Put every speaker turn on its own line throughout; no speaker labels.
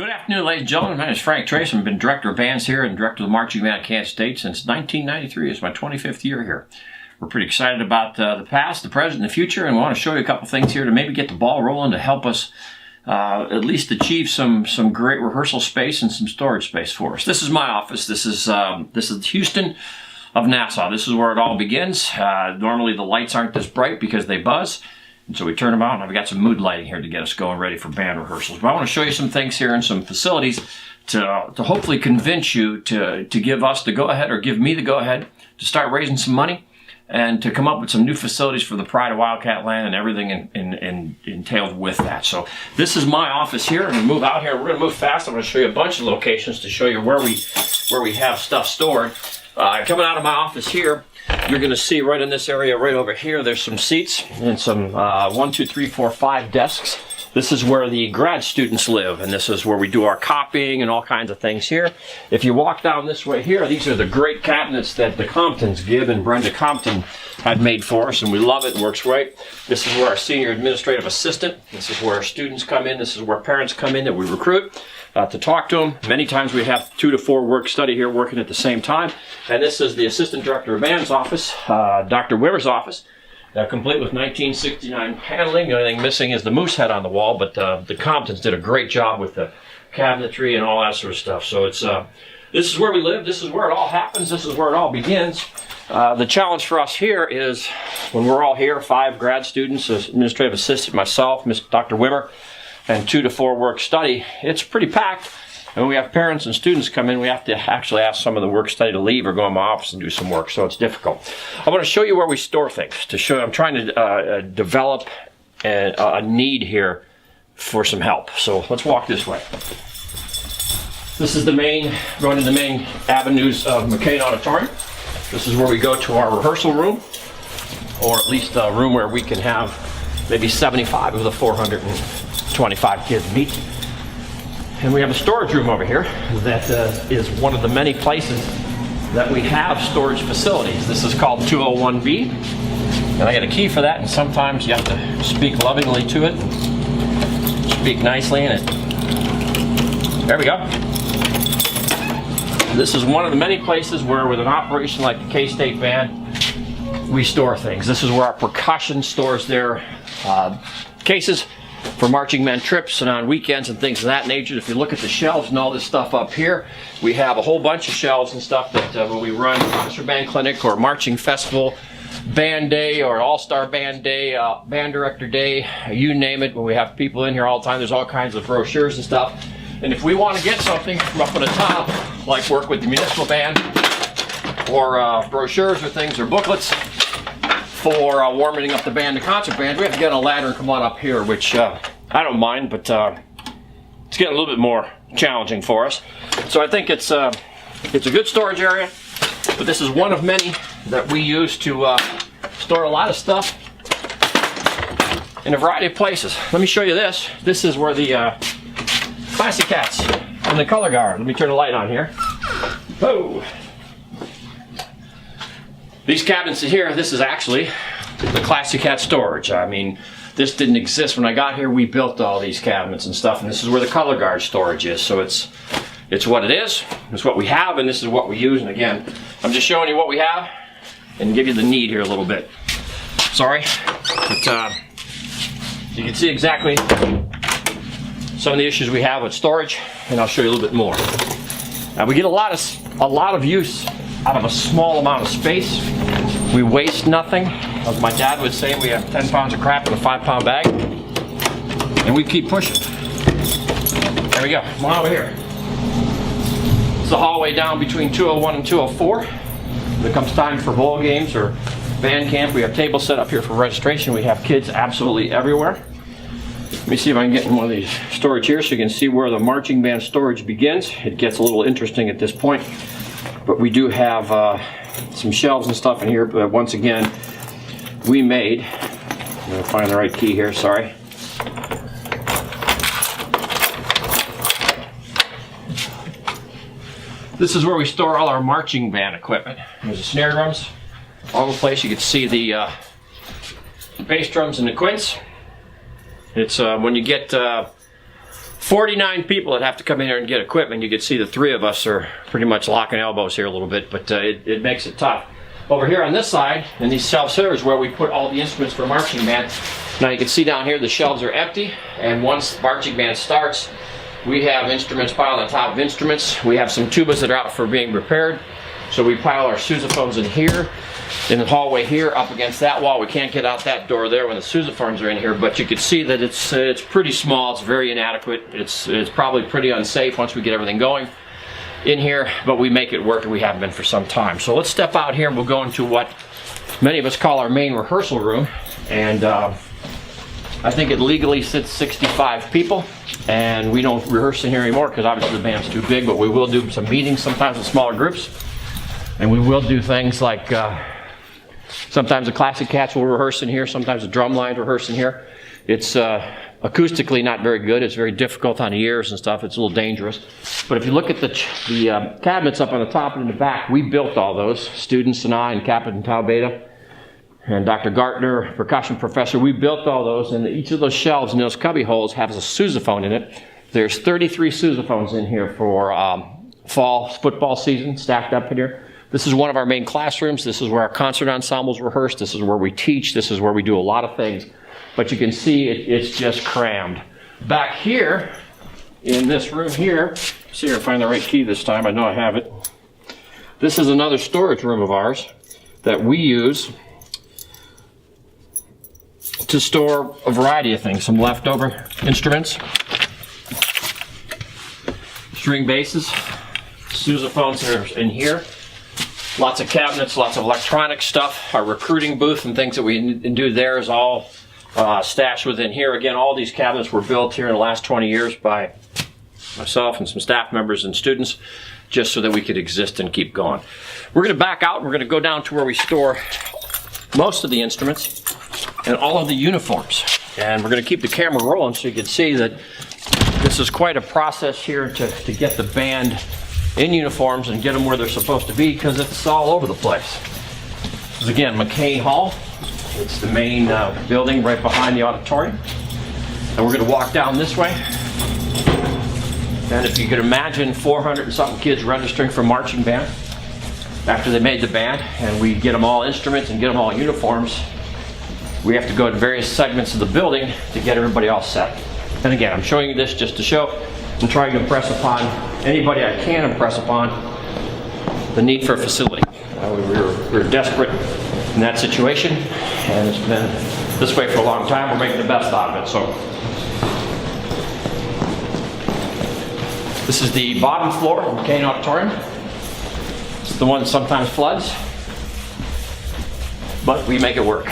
Good afternoon, ladies and gentlemen. My name is Frank Tracz. I've been director of bands here and director of the marching band at Kansas State since 1993. It's my 25th year here. We're pretty excited about the past, the present, and the future, and we want to show you a couple things here to maybe get the ball rolling to help us at least achieve some great rehearsal space and some storage space for us. This is my office. This is Houston of Nassau. This is where it all begins. Normally the lights aren't this bright because they buzz. And so we turn them out, and I've got some mood lighting here to get us going ready for band rehearsals. But I want to show you some things here and some facilities to hopefully convince you to give us the go-ahead, or give me the go-ahead, to start raising some money and to come up with some new facilities for the Pride of Wildcat Land and everything entailed with that. So this is my office here, and we move out here. We're going to move fast. I'm going to show you a bunch of locations to show you where we have stuff stored. Coming out of my office here, you're going to see right in this area, right over here, there's some seats and some 1, 2, 3, 4, 5 desks. This is where the grad students live, and this is where we do our copying and all kinds of things here. If you walk down this way here, these are the great cabinets that the Comptons, Gib and Brenda Compton, had made for us, and we love it. It works great. This is where our senior administrative assistant, this is where students come in, this is where parents come in that we recruit to talk to them. Many times we have 2 to 4 work study here working at the same time. And this is the assistant director of band's office, Dr. Wimmer's office. Complete with 1969 paneling. The only thing missing is the moose head on the wall, but the Comptons did a great job with the cabinetry and all that sort of stuff. So it's this is where we live. This is where it all happens. This is where it all begins. The challenge for us here is when we're all here, 5 grad students, administrative assistant, myself, Dr. Wimmer, and 2 to 4 work study. It's pretty packed. And when we have parents and students come in, we have to actually ask some of the work study to leave or go in my office and do some work, so it's difficult. I want to show you where we store things. I'm trying to develop a need here for some help. So let's walk this way. This is going to the main avenues of McCain Auditorium. This is where we go to our rehearsal room, or at least a room where we can have maybe 75 of the 425 kids meet. And we have a storage room over here that is one of the many places that we have storage facilities. This is called 201B, and I got a key for that, and sometimes you have to speak lovingly to it, speak nicely in it. There we go. This is one of the many places where, with an operation like the K-State Band, we store things. This is where our percussion stores their cases for marching band trips and on weekends and things of that nature. If you look at the shelves and all this stuff up here, we have a whole bunch of shelves and stuff that when we run concert band clinic or marching festival, band day or all-star band day, band director day, you name it, when we have people in here all the time, there's all kinds of brochures and stuff. And if we want to get something from up on the top, like work with the municipal band, or brochures or things, or booklets, for warming up the band to concert band, we have to get on a ladder and come on up here, which I don't mind, but it's getting a little bit more challenging for us. So I think it's a good storage area, but this is one of many that we use to store a lot of stuff in a variety of places. Let me show you this. This is where the Classy Cats and the color guard. Let me turn the light on here. Oh. These cabinets here, this is actually the Classy Cat storage. I mean, this didn't exist when I got here. We built all these cabinets and stuff, and this is where the color guard storage is. So it's what it is, it's what we have, and this is what we use. And again, I'm just showing you what we have and give you the need here a little bit. Sorry, but you can see exactly some of the issues we have with storage, and I'll show you a little bit more. We get a lot of use out of a small amount of space. We waste nothing. As my dad would say, we have 10 pounds of crap in a 5-pound bag, and we keep pushing. There we go. Come on over here. It's the hallway down between 201 and 204. When it comes time for bowl games or band camp, we have tables set up here for registration. We have kids absolutely everywhere. Let me see if I can get in one of these storage here so you can see where the marching band storage begins. It gets a little interesting at this point, but we do have some shelves and stuff in here. But once again, we made, I'm going to find the right key here, sorry. This is where we store all our marching band equipment. There's the snare drums all over the place. You can see the bass drums and the quints. It's when you get 49 people that have to come in here and get equipment. You can see the three of us are pretty much locking elbows here a little bit, but it makes it tough. Over here on this side, in these shelves here, is where we put all the instruments for marching band. Now you can see down here the shelves are empty, and once the marching band starts, we have instruments piled on top of instruments. We have some tubas that are out for being repaired, so we pile our sousaphones in here, in the hallway here, up against that wall. We can't get out that door there when the sousaphones are in here, but you can see that it's pretty small. It's very inadequate. It's probably pretty unsafe once we get everything going in here, but we make it work, and we have been for some time. So let's step out here and we'll go into what many of us call our main rehearsal room, and I think it legally sits 65 people, and we don't rehearse in here anymore because obviously the band's too big, but we will do some meetings sometimes with smaller groups, and we will do things like sometimes the classic cats will rehearse in here, sometimes the drum lines rehearse in here. It's acoustically not very good. It's very difficult on the ears and stuff. It's a little dangerous. But if you look at the cabinets up on the top and in the back, we built all those. Students and I and Captain Tau Beta and Dr. Gartner, percussion professor, we built all those, and each of those shelves and those cubby holes has a sousaphone in it. There's 33 sousaphones in here for fall football season, stacked up in here. This is one of our main classrooms. This is where our concert ensembles rehearse. This is where we teach. This is where we do a lot of things. But you can see it's just crammed. Back here, in this room here, see if I find the right key this time. I know I have it. This is another storage room of ours that we use to store a variety of things. Some leftover instruments, string basses, sousaphones are in here. Lots of cabinets, lots of electronic stuff. Our recruiting booth and things that we do there is all stashed within here. Again, all these cabinets were built here in the last 20 years by myself and some staff members and students, just so that we could exist and keep going. We're going to back out and we're going to go down to where we store most of the instruments and all of the uniforms. And we're going to keep the camera rolling so you can see that this is quite a process here to get the band in uniforms and get them where they're supposed to be, because it's all over the place. This is again McCain Hall. It's the main building right behind the auditorium. And we're going to walk down this way. And if you could imagine 400 and something kids registering for marching band after they made the band, and we get them all instruments and get them all uniforms, we have to go to various segments of the building to get everybody all set. And again, I'm showing you this just to show and trying to impress upon anybody I can impress upon the need for a facility. We're desperate in that situation, and it's been this way for a long time. We're making the best out of it. So this is the bottom floor of McCain Auditorium. It's the one that sometimes floods, but we make it work.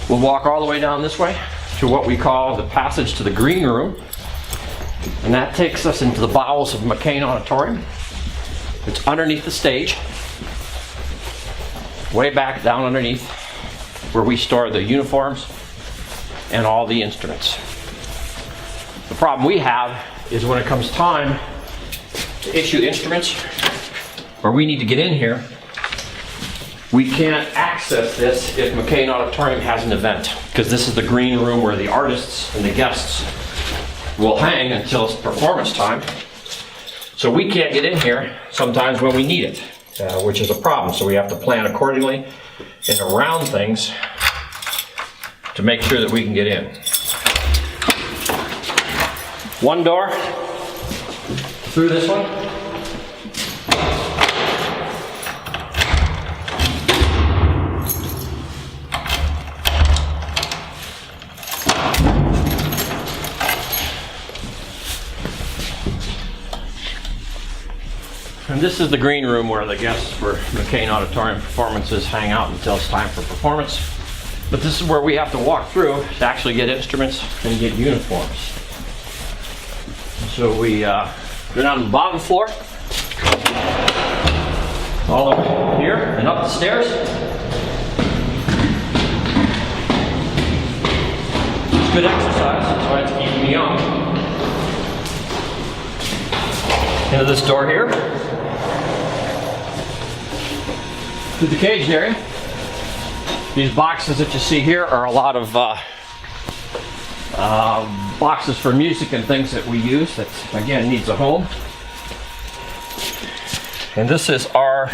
We'll walk all the way down this way to what we call the passage to the green room, and that takes us into the bowels of McCain Auditorium. It's underneath the stage, way back down underneath, where we store the uniforms and all the instruments. The problem we have is when it comes time to issue instruments, or we need to get in here, we can't access this if McCain Auditorium has an event, because this is the green room where the artists and the guests will hang until it's performance time. So we can't get in here sometimes when we need it, which is a problem. So we have to plan accordingly and around things to make sure that we can get in. One door through this one. And this is the green room where the guests for McCain Auditorium performances hang out until it's time for performance. But this is where we have to walk through to actually get instruments and get uniforms. So we go down to the bottom floor, all over here and up the stairs. It's good exercise, that's why it's keeping me young. Into this door here. To the cage area. These boxes that you see here are a lot of boxes for music and things that we use that, again, needs a home. And this is our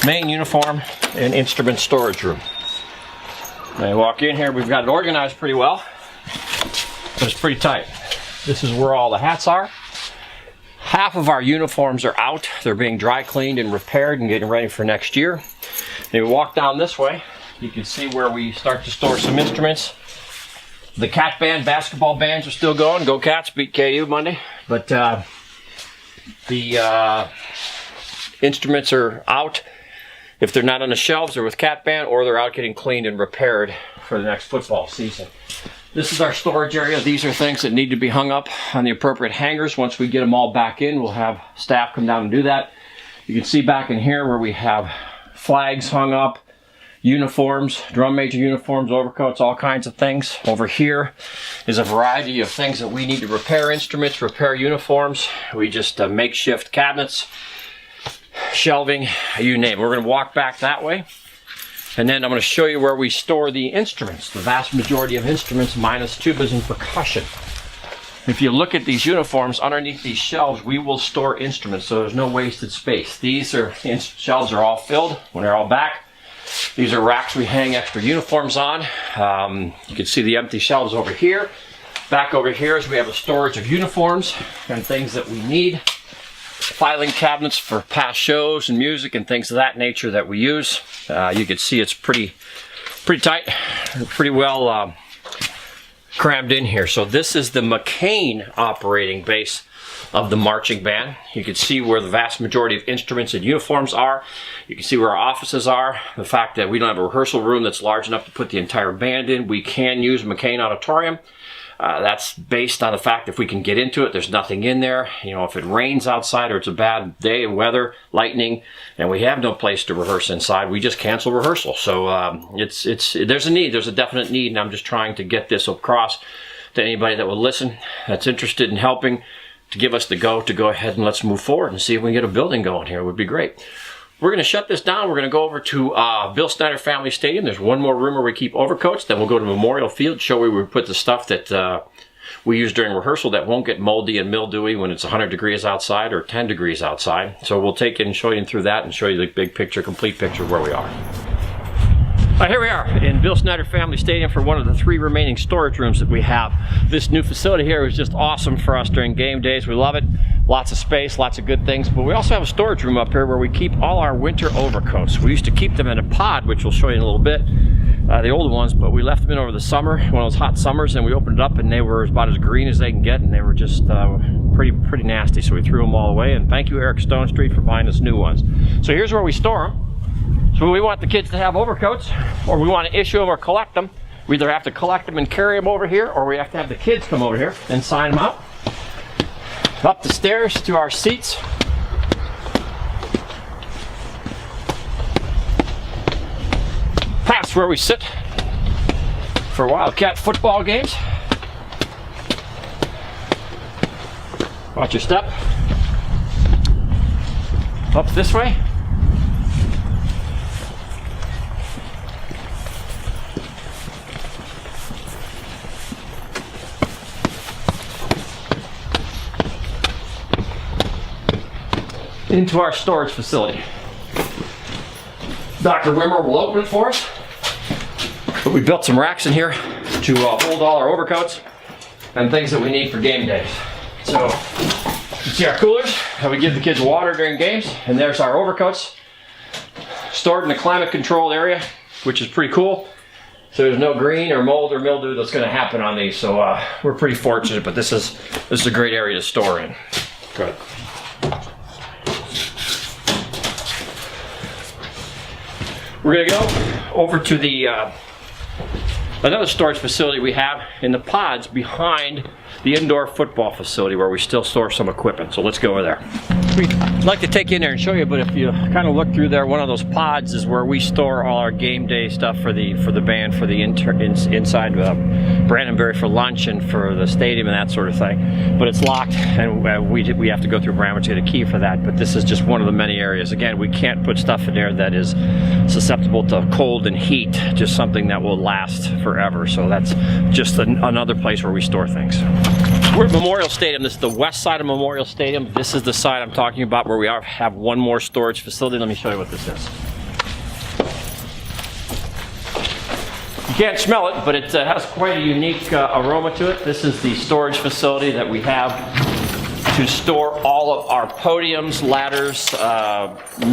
main uniform and instrument storage room. When you walk in here, we've got it organized pretty well, but it's pretty tight. This is where all the hats are. Half of our uniforms are out. They're being dry cleaned and repaired and getting ready for next year. If you walk down this way, you can see where we start to store some instruments. The Cat Band basketball bands are still going. Go Cats, beat KU Monday. But the instruments are out. If they're not on the shelves, they're with Cat Band, or they're out getting cleaned and repaired for the next football season. This is our storage area. These are things that need to be hung up on the appropriate hangers. Once we get them all back in, we'll have staff come down and do that. You can see back in here where we have flags hung up, uniforms, drum major uniforms, overcoats, all kinds of things. Over here is a variety of things that we need to repair instruments, repair uniforms. We just makeshift cabinets, shelving, you name it. We're going to walk back that way. And then I'm going to show you where we store the instruments, the vast majority of instruments minus tubas and percussion. If you look at these uniforms, underneath these shelves, we will store instruments, so there's no wasted space. These shelves are all filled when they're all back. These are racks we hang extra uniforms on. You can see the empty shelves over here. Back over here is we have a storage of uniforms and things that we need. Filing cabinets for past shows and music and things of that nature that we use. You can see it's pretty tight, pretty well crammed in here. So this is the McCain operating base of the marching band. You can see where the vast majority of instruments and uniforms are. You can see where our offices are. The fact that we don't have a rehearsal room that's large enough to put the entire band in. We can use McCain Auditorium. That's based on the fact if we can get into it, there's nothing in there. You know, if it rains outside or it's a bad day, weather, lightning, and we have no place to rehearse inside, we just cancel rehearsal. So there's a need, there's a definite need, and I'm just trying to get this across to anybody that will listen, that's interested in helping, to give us the go ahead and let's move forward and see if we can get a building going here. It would be great. We're going to shut this down. We're going to go over to Bill Snyder Family Stadium. There's one more room where we keep overcoats. Then we'll go to Memorial Field, show where we put the stuff that we use during rehearsal that won't get moldy and mildewy when it's 100 degrees outside or 10 degrees outside. So we'll take it and show you through that and show you the big picture, complete picture of where we are. Here we are in Bill Snyder Family Stadium for one of the 3 remaining storage rooms that we have. This new facility here is just awesome for us during game days. We love it. Lots of space, lots of good things. But we also have a storage room up here where we keep all our winter overcoats. We used to keep them in a pod, which we'll show you in a little bit, the older ones, but we left them in over the summer, one of those hot summers, and we opened it up and they were about as green as they can get, and they were just pretty nasty. So we threw them all away, and thank you, Eric Stone Street, for buying us new ones. So here's where we store them. So we want the kids to have overcoats, or we want to issue them or collect them. We either have to collect them and carry them over here, or we have to have the kids come over here and sign them out. Up the stairs to our seats. Past where we sit for Wildcat football games. Watch your step. Up this way. Into our storage facility. Dr. Wimmer will open it for us. But we built some racks in here to hold all our overcoats and things that we need for game days. So you can see our coolers, how we give the kids water during games, and there's our overcoats stored in the climate controlled area, which is pretty cool. So there's no green or mold or mildew that's going to happen on these. So we're pretty fortunate, but this is a great area to store in. Good. We're going to go over to the another storage facility we have in the pods behind the indoor football facility where we still store some equipment. So let's go over there. We'd like to take you in there and show you, but if you kind of look through there, one of those pods is where we store all our game day stuff for the band, for the inside Brandonberry for lunch and for the stadium and that sort of thing. But it's locked, and we have to go through Bramwich to get a key for that. But this is just one of the many areas. Again, we can't put stuff in there that is susceptible to cold and heat, just something that will last forever. So that's just another place where we store things. We're at Memorial Stadium. This is the west side of Memorial Stadium. This is the side I'm talking about where we have one more storage facility. Let me show you what this is. You can't smell it, but it has quite a unique aroma to it. This is the storage facility that we have to store all of our podiums, ladders,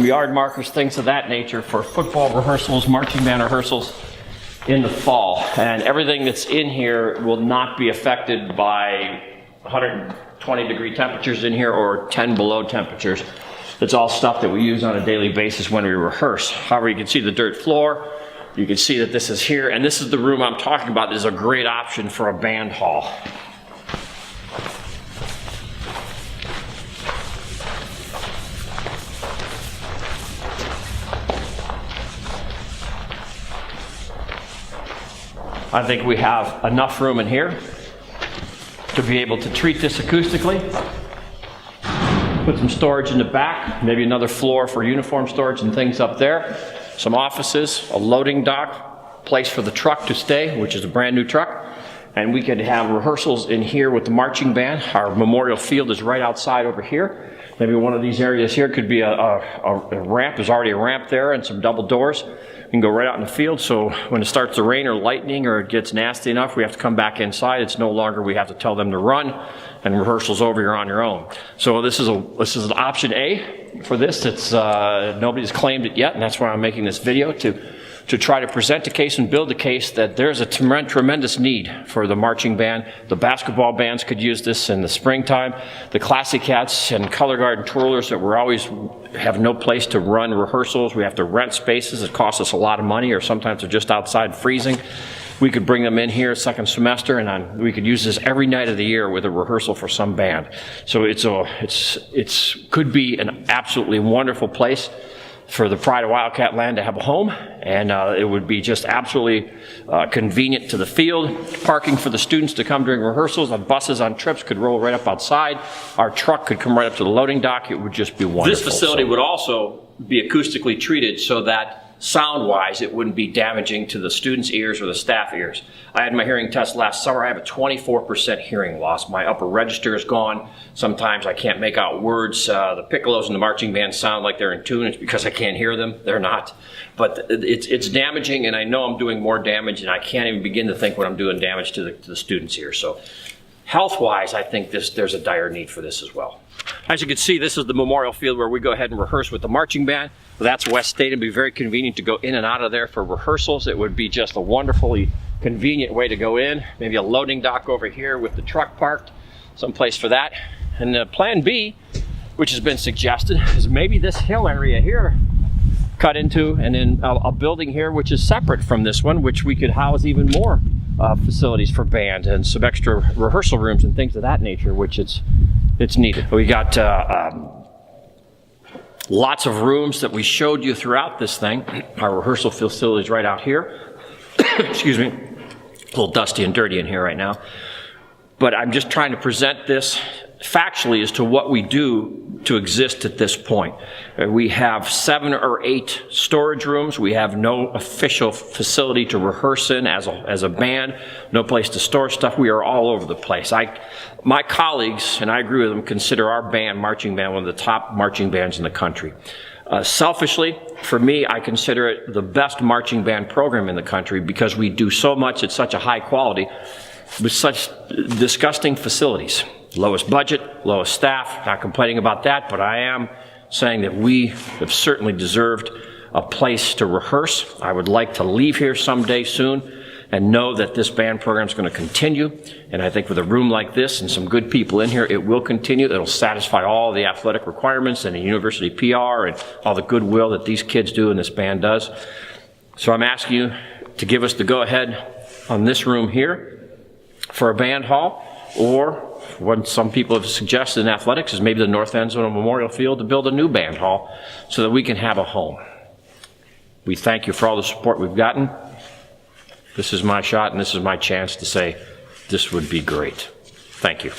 yard markers, things of that nature for football rehearsals, marching band rehearsals in the fall. And everything that's in here will not be affected by 120 degree temperatures in here or 10 below temperatures. It's all stuff that we use on a daily basis when we rehearse. However, you can see the dirt floor. You can see that this is here, and this is the room I'm talking about. This is a great option for a band hall. I think we have enough room in here to be able to treat this acoustically. Put some storage in the back, maybe another floor for uniform storage and things up there. Some offices, a loading dock, place for the truck to stay, which is a brand new truck. And we could have rehearsals in here with the marching band. Our memorial field is right outside over here. Maybe one of these areas here could be a ramp. There's already a ramp there and some double doors. You can go right out in the field, so when it starts to rain or lightning or it gets nasty enough, we have to come back inside. It's no longer we have to tell them to run, and rehearsal's over, you're on your own. So this is an option A for this. It's nobody's claimed it yet, and that's why I'm making this video to try to present a case and build a case that there's a tremendous need for the marching band. The basketball bands could use this in the springtime. The Classy Cats and Color Guard twirlers that we're always have no place to run rehearsals. We have to rent spaces. It costs us a lot of money, or sometimes they're just outside freezing. We could bring them in here second semester, and we could use this every night of the year with a rehearsal for some band. So it's could be an absolutely wonderful place for the Pride of Wildcat Land to have a home, and it would be just absolutely convenient to the field. Parking for the students to come during rehearsals on buses on trips could roll right up outside. Our truck could come right up to the loading dock. It would just be wonderful. This facility would also be acoustically treated so that sound-wise, it wouldn't be damaging to the students' ears or the staff ears. I had my hearing test last summer. I have a 24% hearing loss. My upper register is gone. Sometimes I can't make out words. The piccolos and the marching band sound like they're in tune. It's because I can't hear them. They're not. But it's damaging, and I know I'm doing more damage, and I can't even begin to think what I'm doing damage to the students here. So health-wise, I think there's a dire need for this as well. As you can see, this is the memorial field where we go ahead and rehearse with the marching band. That's West Stadium. It'd be very convenient to go in and out of there for rehearsals. It would be just a wonderfully convenient way to go in. Maybe a loading dock over here with the truck parked, someplace for that. And plan B, which has been suggested, is maybe this hill area here cut into, and then a building here which is separate from this one, which we could house even more facilities for band and some extra rehearsal rooms and things of that nature, which it's needed. We got lots of rooms that we showed you throughout this thing. Our rehearsal facility is right out here. Excuse me, a little dusty and dirty in here right now. But I'm just trying to present this factually as to what we do to exist at this point. We have 7 or 8 storage rooms. We have no official facility to rehearse in as a band, no place to store stuff. We are all over the place. My colleagues, and I agree with them, consider our band, marching band, one of the top marching bands in the country. Selfishly, for me, I consider it the best marching band program in the country because we do so much at such a high quality with such disgusting facilities. Lowest budget, lowest staff, not complaining about that, but I am saying that we have certainly deserved a place to rehearse. I would like to leave here someday soon and know that this band program is going to continue. And I think with a room like this and some good people in here, it will continue. It'll satisfy all the athletic requirements and the university PR and all the goodwill that these kids do and this band does. So I'm asking you to give us the go-ahead on this room here for a band hall, or what some people have suggested in athletics is maybe the north end zone of Memorial Field to build a new band hall so that we can have a home. We thank you for all the support we've gotten. This is my shot, and this is my chance to say this would be great. Thank you.